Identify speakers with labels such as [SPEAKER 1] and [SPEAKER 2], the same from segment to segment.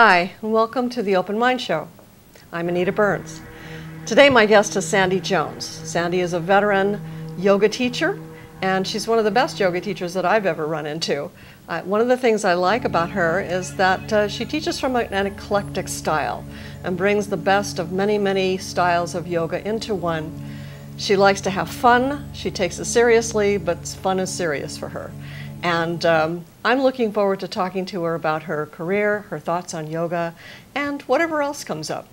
[SPEAKER 1] Hi, and welcome to the Open Mind Show. I'm Anita Burns. Today my guest is Sandy Jones. Sandy is a veteran yoga teacher, and she's one of the best yoga teachers that I've ever run into. One of the things I like about her is that she teaches from an eclectic style and brings the best of many, many styles of yoga into one. She likes to have fun. She takes it seriously, but fun is serious for her. And I'm looking forward to talking to her about her career, her thoughts on yoga, and whatever else comes up.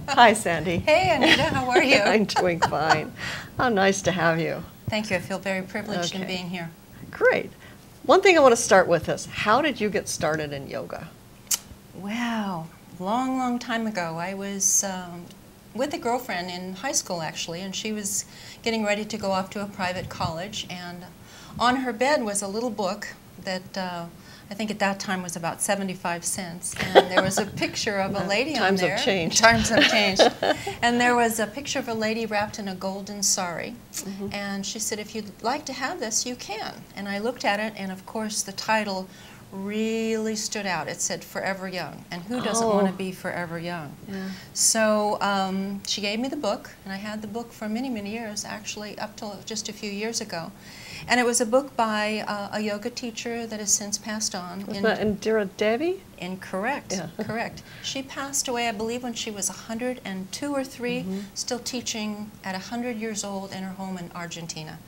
[SPEAKER 1] Hi, Sandy.
[SPEAKER 2] Hey, Anita, how are you?
[SPEAKER 1] I'm doing fine. How nice to have you.
[SPEAKER 2] Thank you. I feel very privileged in being here.
[SPEAKER 1] Great. One thing I want to start with is, how did you get started in yoga?
[SPEAKER 2] Wow. Long, long time ago. I was with a girlfriend in high school, actually, and she was getting ready to go off to a private college, and on her bed was a little book that I think at that time was about 75 cents, and there was a picture of a lady on there.
[SPEAKER 1] Times have changed.
[SPEAKER 2] Times have changed. And there was a picture of a lady wrapped in a golden sari, and she said, if you'd like to have this, you can. And I looked at it, and of course the title really stood out. It said Forever Young, and who doesn't want to be forever young? Yeah. So she gave me the book, and I had the book for many, many years, actually up till just a few years ago. And it was a book by a yoga teacher that has since passed on.
[SPEAKER 1] Was that Indira Devi?
[SPEAKER 2] Incorrect. Yeah. Correct. She passed away, I believe, when she was 102 or 3, still teaching at 100 years old in her home in Argentina.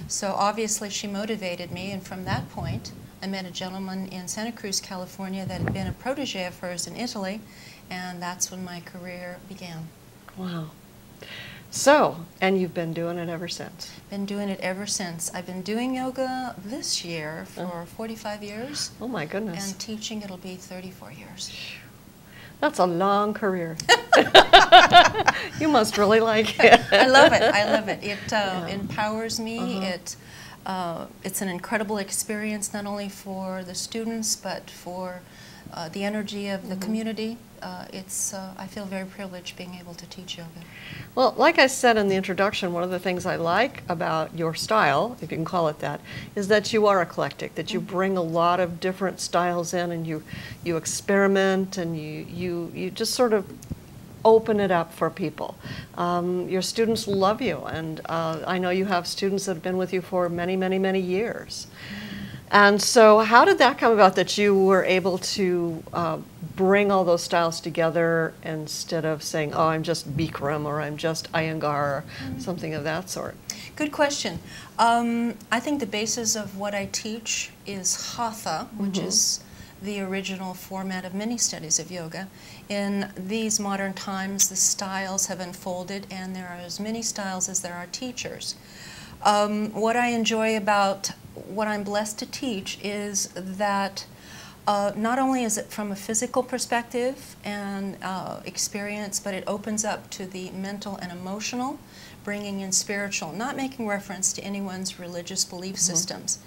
[SPEAKER 2] So obviously she motivated me, and from that point I met a gentleman in Santa Cruz, California that had been a protege of hers in Italy, and that's when my career began.
[SPEAKER 1] Wow. So, and you've been doing it ever since?
[SPEAKER 2] Been doing it ever since. I've been doing yoga this year for 45 years.
[SPEAKER 1] Oh my goodness.
[SPEAKER 2] And teaching, it'll be 34 years.
[SPEAKER 1] That's a long career. You must really like it.
[SPEAKER 2] I love it. I love it. It empowers me. It's an incredible experience, not only for the students, but for the energy of the community. I feel very privileged being able to teach yoga.
[SPEAKER 1] Well, like I said in the introduction, one of the things I like about your style, if you can call it that, is that you are eclectic, that you bring a lot of different styles in, and you experiment, and you just sort of open it up for people. Your students love you, and I know you have students that have been with you for many, many, many years. And so how did that come about, that you were able to bring all those styles together instead of saying, oh, I'm just Bikram or I'm just Iyengar or something of that sort?
[SPEAKER 2] Good question. I think the basis of what I teach is Hatha, which is the original format of many studies of yoga. In these modern times, the styles have unfolded, and there are as many styles as there are teachers. What I enjoy about what I'm blessed to teach is that not only is it from a physical perspective and experience, but it opens up to the mental and emotional, bringing in spiritual, not making reference to anyone's religious belief systems.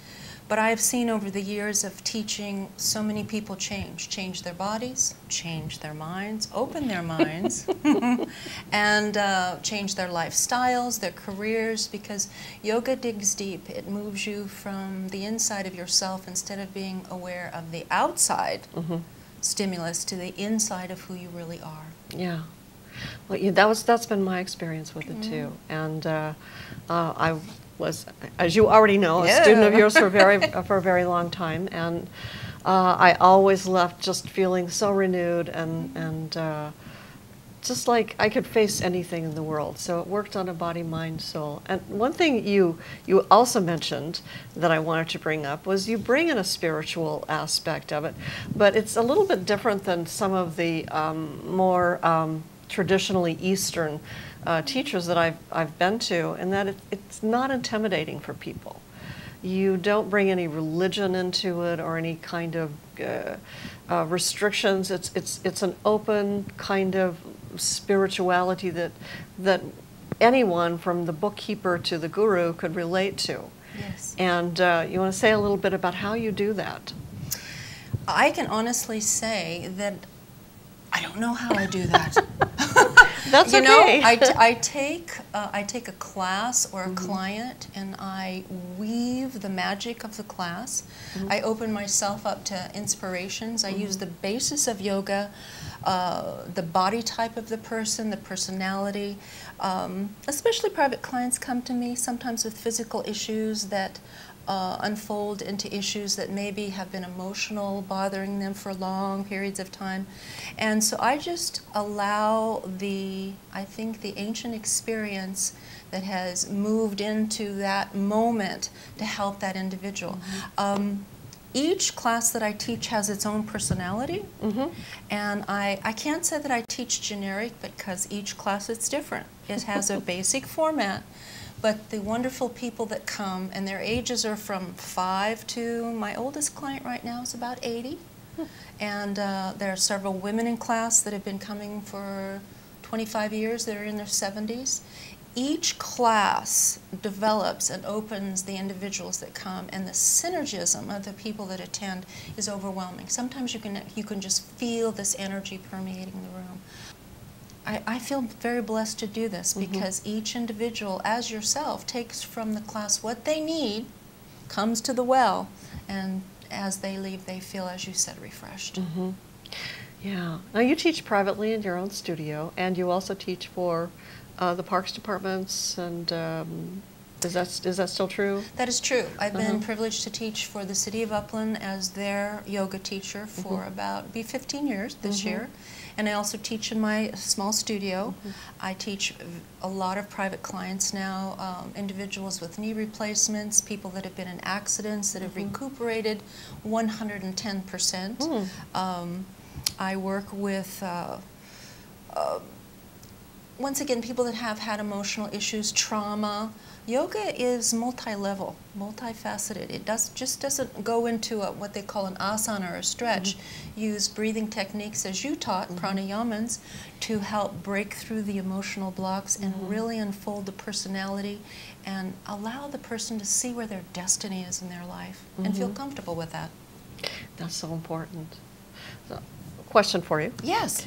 [SPEAKER 2] But I have seen over the years of teaching so many people change their bodies, change their minds, open their minds, and change their lifestyles, their careers, because yoga digs deep. It moves you from the inside of yourself, instead of being aware of the outside stimulus, to the inside of who you really are.
[SPEAKER 1] Yeah. Well, yeah, that's been my experience with it too. And I was, as you already know, a student of yours for a very long time, and I always left just feeling so renewed and just like I could face anything in the world. So it worked on a body, mind, soul. And one thing you also mentioned that I wanted to bring up was you bring in a spiritual aspect of it, but it's a little bit different than some of the more traditionally Eastern teachers that I've been to, in that it's not intimidating for people. You don't bring any religion into it or any kind of restrictions. It's an open kind of spirituality that anyone, from the bookkeeper to the guru, could relate to.
[SPEAKER 2] Yes.
[SPEAKER 1] And you want to say a little bit about how you do that?
[SPEAKER 2] I can honestly say that I don't know how I do that.
[SPEAKER 1] That's
[SPEAKER 2] you
[SPEAKER 1] okay.
[SPEAKER 2] know, I take a class or a client, and I weave the magic of the class. I open myself up to inspirations. I use the basis of yoga, the body type of the person, the personality. Especially private clients come to me sometimes with physical issues that unfold into issues that maybe have been emotional, bothering them for long periods of time. And so I just allow I think the ancient experience that has moved into that moment to help that individual. Each class that I teach has its own personality, and I can't say that I teach generic because each class is different. It has a basic format, but the wonderful people that come, and their ages are from 5 to, my oldest client right now is about 80, and there are several women in class that have been coming for 25 years. They're in their 70s. Each class develops and opens the individuals that come, and the synergism of the people that attend is overwhelming. Sometimes you can just feel this energy permeating the room. I feel very blessed to do this because each individual, as yourself, takes from the class what they need, comes to the well, and as they leave, they feel, as you said, refreshed.
[SPEAKER 1] Yeah. Now you teach privately in your own studio, and you also teach for the parks departments, and is that still true?
[SPEAKER 2] That is true. I've been privileged to teach for the city of Upland as their yoga teacher for be 15 years this year. And I also teach in my small studio. I teach a lot of private clients now, individuals with knee replacements, people that have been in accidents that have recuperated 110%. I work with once again, people that have had emotional issues, trauma. Yoga is multi-level, multifaceted. It just doesn't go into what they call an asana or a stretch. Use breathing techniques, as you taught, pranayamans, to help break through the emotional blocks and really unfold the personality and allow the person to see where their destiny is in their life and feel comfortable with that.
[SPEAKER 1] That's so important. So, question for you.
[SPEAKER 2] Yes.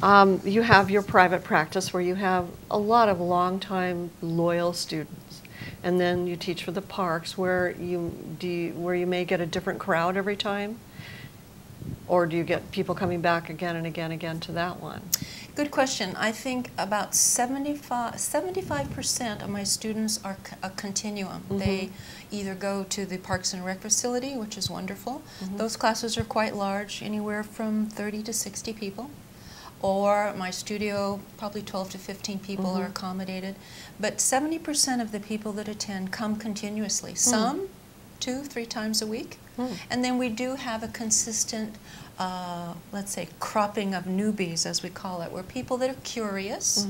[SPEAKER 1] You have your private practice where you have a lot of long-time loyal students, and then you teach for the parks where you may get a different crowd every time, or do you get people coming back again and again to that one?
[SPEAKER 2] Good question. I think about 75% of my students are a continuum. They either go to the Parks and Rec facility, which is wonderful. Those classes are quite large, anywhere from 30 to 60 people. Or my studio, probably 12 to 15 people are accommodated. But 70% of the people that attend come continuously. Some 2-3 times a week. And then we do have a consistent, let's say, cropping of newbies, as we call it, where people that are curious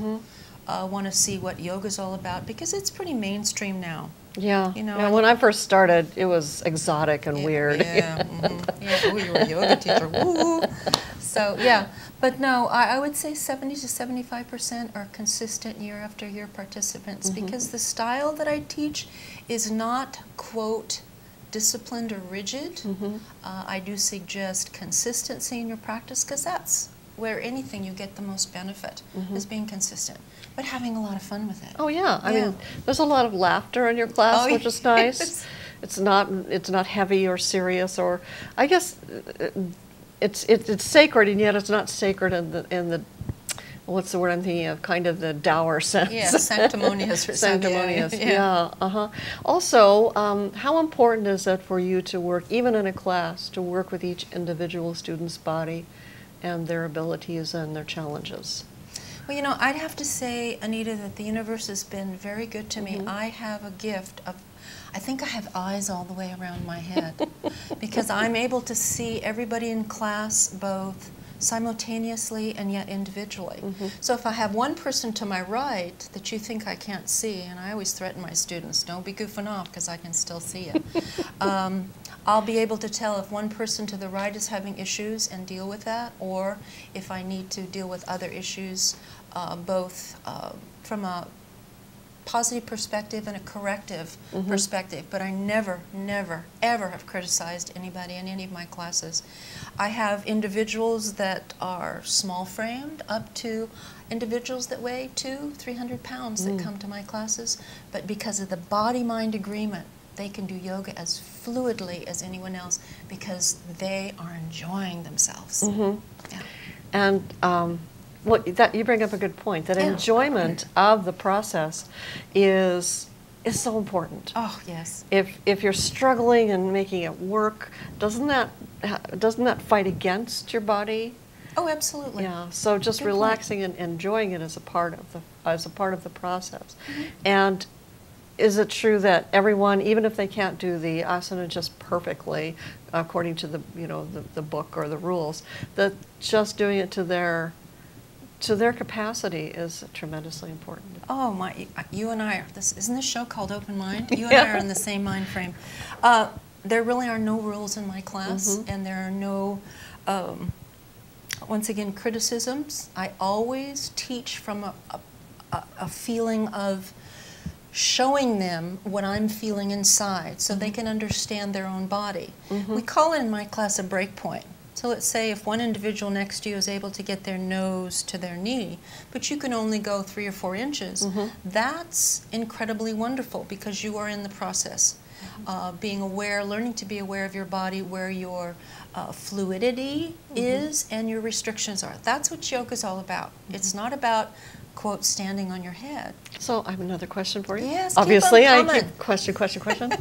[SPEAKER 2] want to see what yoga's all about, because it's pretty mainstream now.
[SPEAKER 1] Yeah.
[SPEAKER 2] You know,
[SPEAKER 1] yeah, when I first started, it was exotic and weird.
[SPEAKER 2] Yeah. Yeah. Oh, you're a yoga teacher. Woo. So yeah, but no, I would say 70 to 75% are consistent year after year participants, because the style that I teach is not, quote, disciplined or rigid. I do suggest consistency in your practice, because that's where anything you get the most benefit, is being consistent, but having a lot of fun with it.
[SPEAKER 1] Oh yeah, I mean, there's a lot of laughter in your class, which is nice. It's not heavy or serious, or I guess it's sacred, and yet it's not sacred in the what's the word I'm thinking of? Kind of the dour sense.
[SPEAKER 2] Yeah, sanctimonious. Or
[SPEAKER 1] sanctimonious. Yeah. Also, how important is it for you to work, even in a class, to work with each individual student's body and their abilities and their challenges?
[SPEAKER 2] Well, you know, I'd have to say, Anita, that the universe has been very good to me. I have a gift of, I think I have eyes all the way around my head, because I'm able to see everybody in class both simultaneously and yet individually. So if I have one person to my right that you think I can't see, and I always threaten my students, don't be goofing off because I can still see you. I'll be able to tell if one person to the right is having issues and deal with that, or if I need to deal with other issues, both from a positive perspective and a corrective perspective, but I never, never, ever have criticized anybody in any of my classes. I have individuals that are small-framed up to individuals that weigh 200-300 pounds that come to my classes, but because of the body-mind agreement, they can do yoga as fluidly as anyone else because they are enjoying themselves. Yeah.
[SPEAKER 1] And well, that you bring up a good point. That enjoyment of the process is so important.
[SPEAKER 2] Oh yes.
[SPEAKER 1] If you're struggling and making it work, doesn't that fight against your body?
[SPEAKER 2] Oh, absolutely.
[SPEAKER 1] Yeah. So just
[SPEAKER 2] Good
[SPEAKER 1] relaxing and enjoying it as a part of the process. And is it true that everyone, even if they can't do the asana just perfectly, according to the book or the rules, that just doing it to their capacity is tremendously important?
[SPEAKER 2] Oh my! You and I are. Isn't this show called Open Mind? You and I are in the same mind frame. There really are no rules in my class, and there are no, once again, criticisms. I always teach from a feeling of showing them what I'm feeling inside so they can understand their own body. We call it in my class a break point. So let's say if one individual next to you is able to get their nose to their knee, but you can only go 3 or 4 inches, that's incredibly wonderful because you are in the process. Being aware, learning to be aware of your body, where your fluidity is and your restrictions are. That's what yoga is all about. It's not about, quote, standing on your head.
[SPEAKER 1] So I have another question for you.
[SPEAKER 2] Yes,
[SPEAKER 1] obviously,
[SPEAKER 2] keep 'em
[SPEAKER 1] I keep question.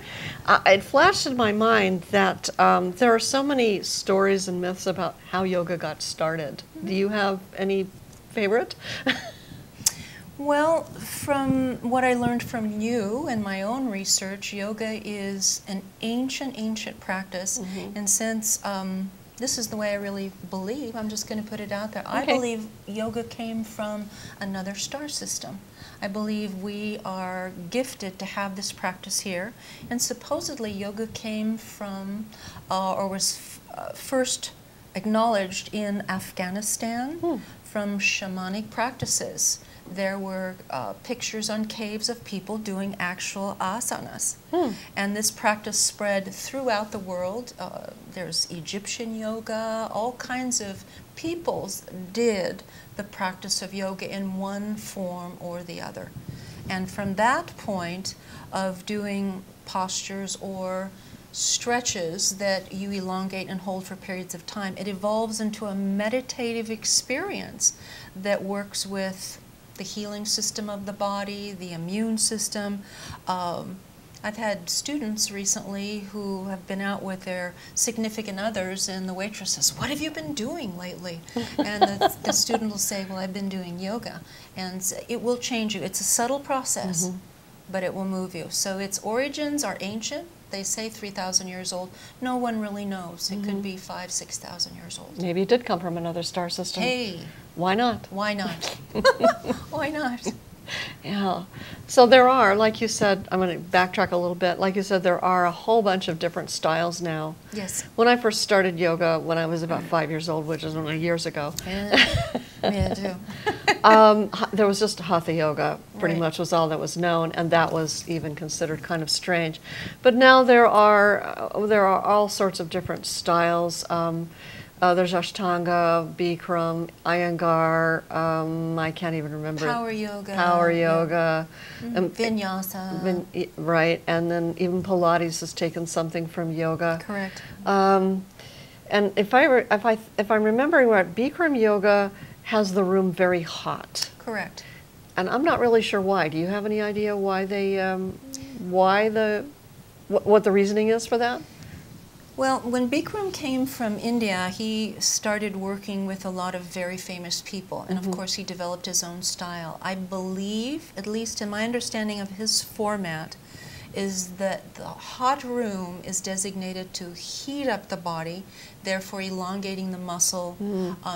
[SPEAKER 1] It flashed in my mind that there are so many stories and myths about how yoga got started. Do you have any favorite?
[SPEAKER 2] Well, from what I learned from you and my own research, yoga is an ancient practice, and since this is the way I really believe, I'm just going to put it out there. I believe yoga came from another star system. I believe we are gifted to have this practice here, and supposedly yoga came from, or was first acknowledged in Afghanistan from shamanic practices. There were pictures on caves of people doing actual asanas. And this practice spread throughout the world. There's Egyptian yoga, all kinds of peoples did the practice of yoga in one form or the other. And from that point of doing postures or stretches that you elongate and hold for periods of time, it evolves into a meditative experience that works with the healing system of the body, the immune system. I've had students recently who have been out with their significant others, and the waitress says, "What have you been doing lately?" And the student will say, "Well, I've been doing yoga." And it will change you. It's a subtle process, but it will move you. So its origins are ancient. They say 3,000 years old. No one really knows. It could be 5,000, 6,000 years old.
[SPEAKER 1] Maybe it did come from another star system.
[SPEAKER 2] Hey.
[SPEAKER 1] Why not?
[SPEAKER 2] Why not? Why not?
[SPEAKER 1] Yeah. So there are, like you said, I'm going to backtrack a little bit. Like you said, there are a whole bunch of different styles now.
[SPEAKER 2] Yes.
[SPEAKER 1] When I first started yoga, when I was about 5 years old, which is only years ago,
[SPEAKER 2] Me too.
[SPEAKER 1] there was just Hatha Yoga, pretty
[SPEAKER 2] Right.
[SPEAKER 1] much was all that was known, and that was even considered kind of strange. But now there are all sorts of different styles. There's Ashtanga, Bikram, Iyengar, I can't even remember.
[SPEAKER 2] Power yoga.
[SPEAKER 1] Power yoga.
[SPEAKER 2] Vinyasa.
[SPEAKER 1] Right, and then even Pilates has taken something from yoga.
[SPEAKER 2] Correct.
[SPEAKER 1] And if I'm remembering right, Bikram yoga has the room very hot.
[SPEAKER 2] Correct.
[SPEAKER 1] And I'm not really sure why. Do you have any idea why what the reasoning is for that?
[SPEAKER 2] Well, when Bikram came from India, he started working with a lot of very famous people, and of course he developed his own style. I believe, at least in my understanding of his format, is that the hot room is designated to heat up the body, therefore elongating the muscle,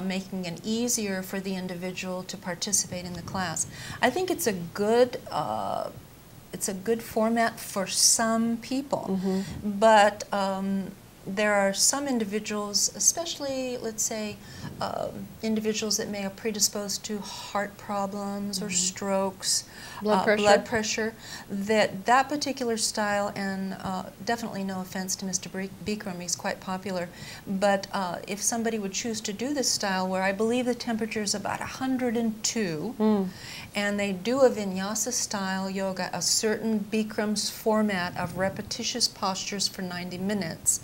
[SPEAKER 2] making it easier for the individual to participate in the class. I think it's a good format for some people, but there are some individuals, especially, let's say, individuals that may are predisposed to heart problems or strokes,
[SPEAKER 1] blood pressure,
[SPEAKER 2] that particular style, and definitely no offense to Mr. Bikram, he's quite popular, but if somebody would choose to do this style where I believe the temperature is about 102, and they do a vinyasa style yoga, a certain Bikram's format of repetitious postures for 90 minutes,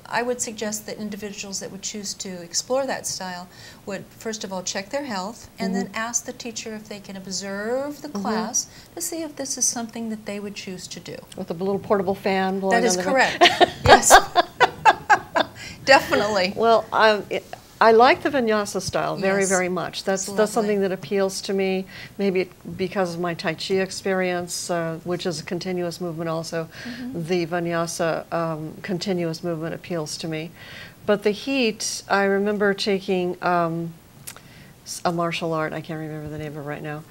[SPEAKER 2] I would suggest that individuals that would choose to explore that style would first of all check their health and then ask the teacher if they can observe the class to see if this is something that they would choose to do.
[SPEAKER 1] With a little portable fan blowing
[SPEAKER 2] That is
[SPEAKER 1] on the
[SPEAKER 2] correct. Yes. Definitely.
[SPEAKER 1] Well, I like the vinyasa style very,
[SPEAKER 2] Yes.
[SPEAKER 1] very much. That's something that appeals to me, maybe because of my Tai Chi experience, which is a continuous movement also. The vinyasa continuous movement appeals to me. But the heat, I remember taking a martial art, I can't remember the name of it right now,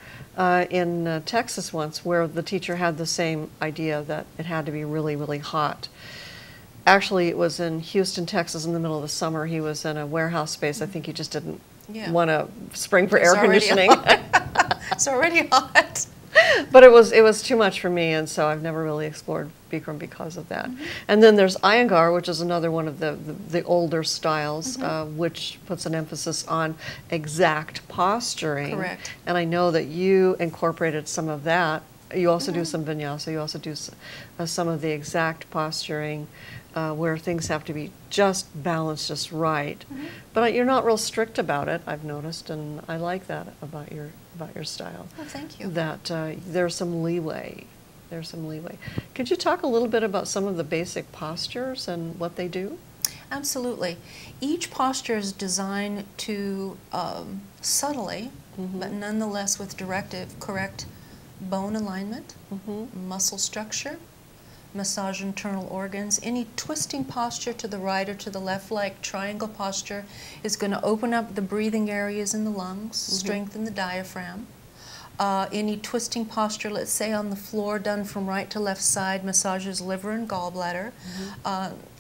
[SPEAKER 1] in Texas once, where the teacher had the same idea that it had to be really, really hot. Actually, it was in Houston, Texas, in the middle of the summer. He was in a warehouse space. I think he just didn't want to spring for air conditioning.
[SPEAKER 2] It's already hot.
[SPEAKER 1] But it was too much for me, and so I've never really explored Bikram because of that. And then there's Iyengar, which is another one of the older styles, which puts an emphasis on exact posturing.
[SPEAKER 2] Correct.
[SPEAKER 1] And I know that you incorporated some of that. You also do some vinyasa. You also do some of the exact posturing, where things have to be just balanced just right. But you're not real strict about it, I've noticed, and I like that about your style.
[SPEAKER 2] Oh, thank you.
[SPEAKER 1] That there's some leeway. There's some leeway. Could you talk a little bit about some of the basic postures and what they do?
[SPEAKER 2] Absolutely. Each posture is designed to subtly, but nonetheless with directive, correct bone alignment, muscle structure, massage internal organs. Any twisting posture to the right or to the left, like triangle posture, is going to open up the breathing areas in the lungs, strengthen the diaphragm. Any twisting posture, let's say on the floor, done from right to left side, massages liver and gallbladder.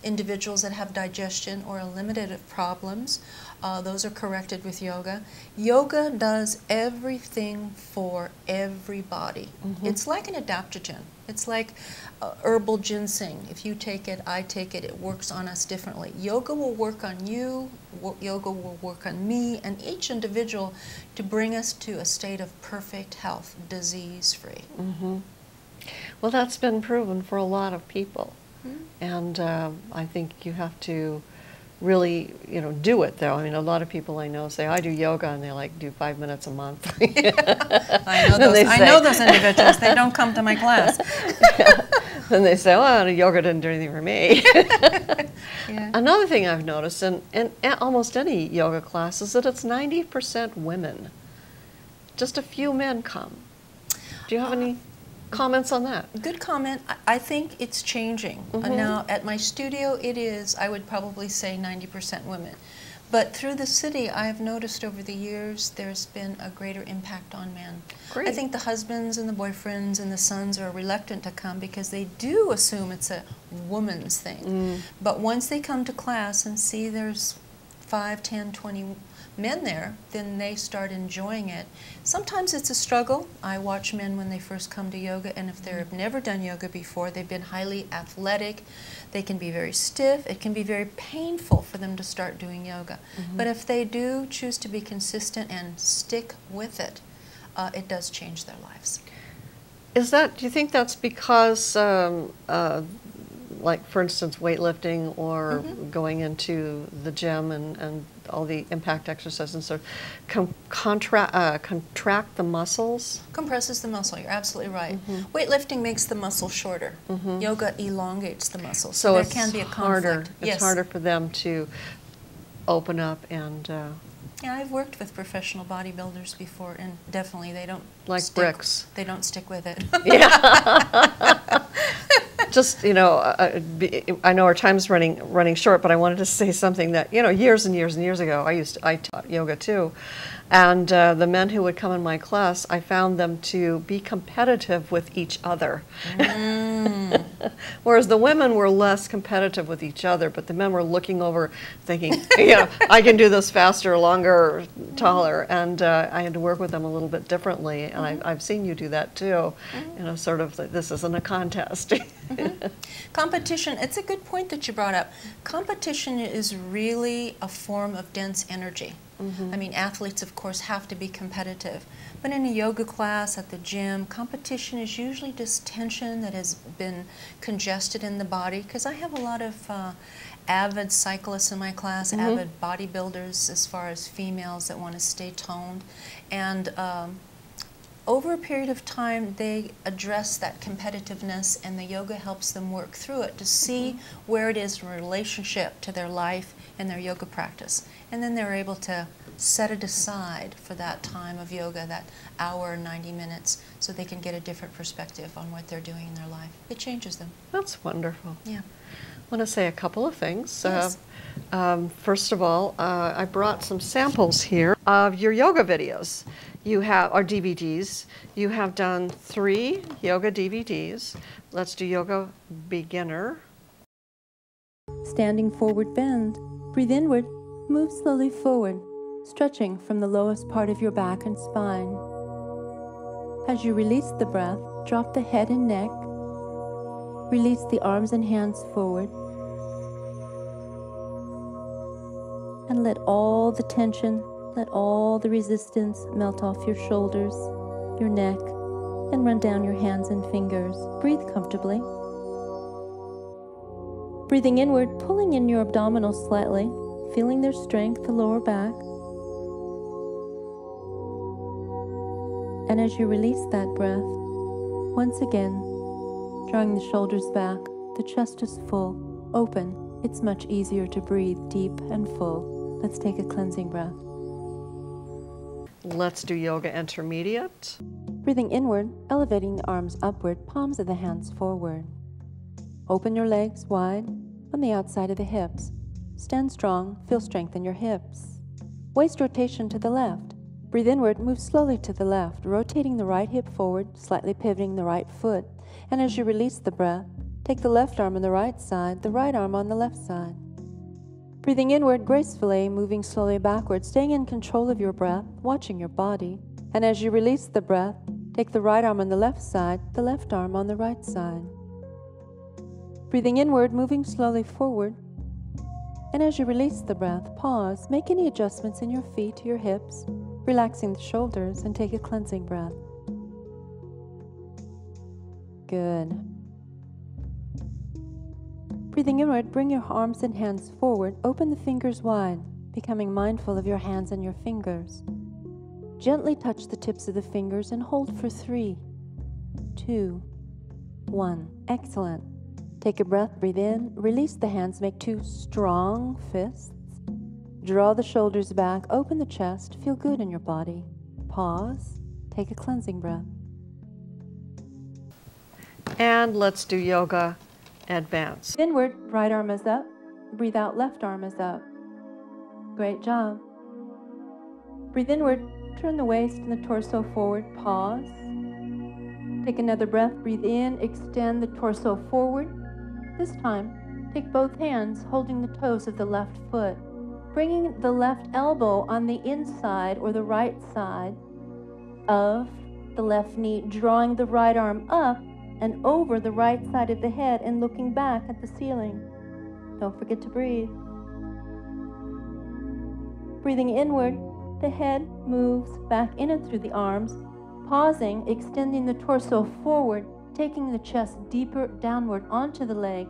[SPEAKER 2] Individuals that have digestion or eliminative problems, those are corrected with yoga. Yoga does everything for everybody. It's like an adaptogen. It's like herbal ginseng. If you take it, I take it, it works on us differently. Yoga will work on you, yoga will work on me, and each individual to bring us to a state of perfect health, disease-free.
[SPEAKER 1] Well, that's been proven for a lot of people. And I think you have to really, do it, though. I mean, a lot of people I know say, I do yoga, and they do 5 minutes a month.
[SPEAKER 2] I know those individuals. They don't come to my class.
[SPEAKER 1] Then they say, well, yoga didn't do anything for me. Another thing I've noticed in almost any yoga class is that it's 90% women. Just a few men come. Do you have any comments on that?
[SPEAKER 2] Good comment. I think it's changing. Now, at my studio, it is, I would probably say 90% women. But through the city, I have noticed over the years there's been a greater impact on men.
[SPEAKER 1] Great.
[SPEAKER 2] I think the husbands and the boyfriends and the sons are reluctant to come because they do assume it's a woman's thing. But once they come to class and see there's 5, 10, 20 men there, then they start enjoying it. Sometimes it's a struggle. I watch men when they first come to yoga, and if they've never done yoga before, they've been highly athletic, they can be very stiff, it can be very painful for them to start doing yoga. But if they do choose to be consistent and stick with it, it does change their lives.
[SPEAKER 1] Do you think that's because, like for instance, weightlifting or going into the gym and all the impact exercises and sort of contract the muscles?
[SPEAKER 2] Compresses the muscle, you're absolutely right. Weightlifting makes the muscle shorter. Yoga elongates the muscle, so there can be a conflict.
[SPEAKER 1] It's harder for them to open up and...
[SPEAKER 2] Yeah, I've worked with professional bodybuilders before, and definitely they don't
[SPEAKER 1] bricks.
[SPEAKER 2] They don't stick with it.
[SPEAKER 1] Yeah. Just, I know our time's running short, but I wanted to say something that, years and years and years ago, I taught yoga too, and the men who would come in my class, I found them to be competitive with each other. Whereas the women were less competitive with each other, but the men were looking over thinking, yeah, I can do this faster, longer, taller, and I had to work with them a little bit differently, and I've seen you do that too, you know, sort of, this isn't a contest.
[SPEAKER 2] Competition, it's a good point that you brought up. Competition is really a form of dense energy. I mean, athletes, of course, have to be competitive. But in a yoga class, at the gym, competition is usually just tension that has been congested in the body. Because I have a lot of avid cyclists in my class, avid bodybuilders as far as females that want to stay toned. And over a period of time, they address that competitiveness, and the yoga helps them work through it to see where it is in relationship to their life and their yoga practice. And then they're able to set it aside for that time of yoga, that hour, 90 minutes, so they can get a different perspective on what they're doing in their life. It changes them.
[SPEAKER 1] That's wonderful.
[SPEAKER 2] Yeah.
[SPEAKER 1] I want to say a couple of things.
[SPEAKER 2] Yes.
[SPEAKER 1] First of all, I brought some samples here of your yoga videos. You have, or DVDs. You have done 3 yoga DVDs. Let's do Yoga Beginner.
[SPEAKER 3] Standing forward bend. Breathe inward. Move slowly forward, stretching from the lowest part of your back and spine. As you release the breath, drop the head and neck. Release the arms and hands forward. And let all the tension, let all the resistance melt off your shoulders, your neck, and run down your hands and fingers. Breathe comfortably. Breathing inward, pulling in your abdominals slightly, feeling their strength, the lower back. And as you release that breath, once again, drawing the shoulders back, the chest is full, open. It's much easier to breathe deep and full. Let's take a cleansing breath.
[SPEAKER 1] Let's do Yoga Intermediate.
[SPEAKER 3] Breathing inward, elevating the arms upward, palms of the hands forward. Open your legs wide on the outside of the hips. Stand strong, feel strength in your hips. Waist rotation to the left. Breathe inward, move slowly to the left, rotating the right hip forward, slightly pivoting the right foot. And as you release the breath, take the left arm on the right side, the right arm on the left side. Breathing inward gracefully, moving slowly backward, staying in control of your breath, watching your body. And as you release the breath, take the right arm on the left side, the left arm on the right side. Breathing inward, moving slowly forward. And as you release the breath, pause, make any adjustments in your feet to your hips, relaxing the shoulders, and take a cleansing breath. Good. Breathing inward, bring your arms and hands forward, open the fingers wide, becoming mindful of your hands and your fingers. Gently touch the tips of the fingers and hold for 3, 2, 1. Excellent. Take a breath, breathe in, release the hands, make 2 strong fists. Draw the shoulders back, open the chest, feel good in your body. Pause, take a cleansing breath.
[SPEAKER 1] And let's do Yoga Advance.
[SPEAKER 3] Inward, right arm is up. Breathe out, left arm is up. Great job. Breathe inward, turn the waist and the torso forward, pause. Take another breath, breathe in, extend the torso forward. This time, take both hands holding the toes of the left foot, bringing the left elbow on the inside or the right side of the left knee, drawing the right arm up and over the right side of the head and looking back at the ceiling. Don't forget to breathe. Breathing inward, the head moves back in and through the arms, pausing, extending the torso forward, taking the chest deeper downward onto the leg.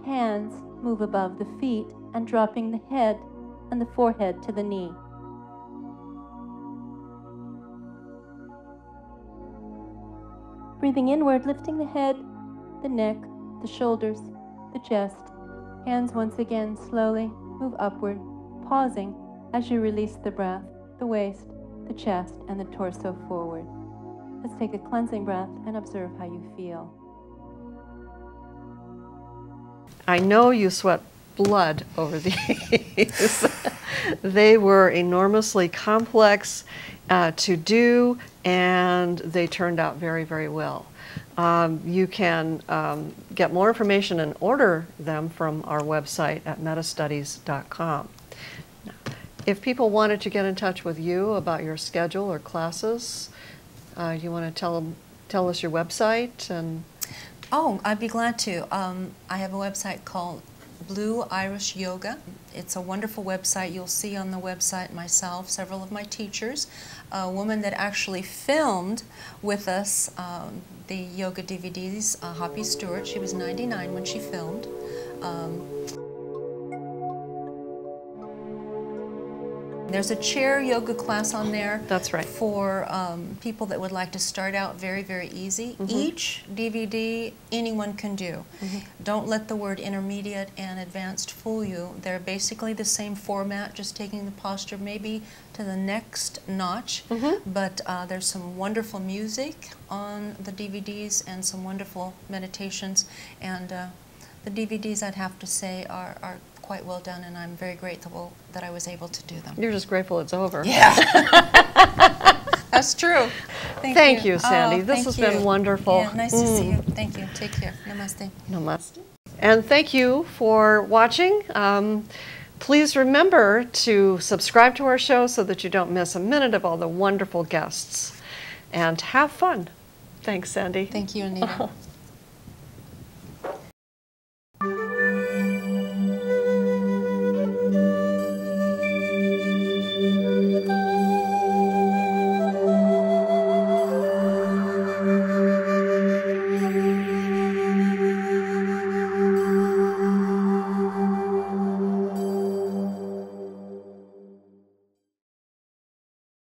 [SPEAKER 3] Hands move above the feet and dropping the head and the forehead to the knee. Breathing inward, lifting the head, the neck, the shoulders, the chest. Hands once again slowly move upward, pausing as you release the breath, the waist, the chest, and the torso forward. Let's take a cleansing breath and observe how you feel.
[SPEAKER 1] I know you sweat blood over these. They were enormously complex to do, and they turned out very, very well. You can get more information and order them from our website at metastudies.com. If people wanted to get in touch with you about your schedule or classes, you want to tell us your website? And
[SPEAKER 2] Oh, I'd be glad to. I have a website called Blue Irish Yoga. It's a wonderful website. You'll see on the website myself, several of my teachers, a woman that actually filmed with us the yoga DVDs, Hoppy Stewart. She was 99 when she filmed. There's a chair yoga class on there.
[SPEAKER 1] That's right.
[SPEAKER 2] For people that would like to start out very, very easy. Each DVD, anyone can do. Don't let the word intermediate and advanced fool you. They're basically the same format, just taking the posture maybe to the next notch. But there's some wonderful music on the DVDs and some wonderful meditations. And the DVDs, I'd have to say, are quite well done, and I'm very grateful that I was able to do them.
[SPEAKER 1] you're just grateful it's over.
[SPEAKER 2] Yeah. That's true.
[SPEAKER 1] Thank you, Sandy.
[SPEAKER 2] Oh,
[SPEAKER 1] this has been wonderful.
[SPEAKER 2] Yeah, nice to see you. Thank you. Take care. Namaste.
[SPEAKER 1] Namaste. And thank you for watching. Please remember to subscribe to our show so that you don't miss a minute of all the wonderful guests. And have fun. Thanks, Sandy.
[SPEAKER 2] Thank you, Anita.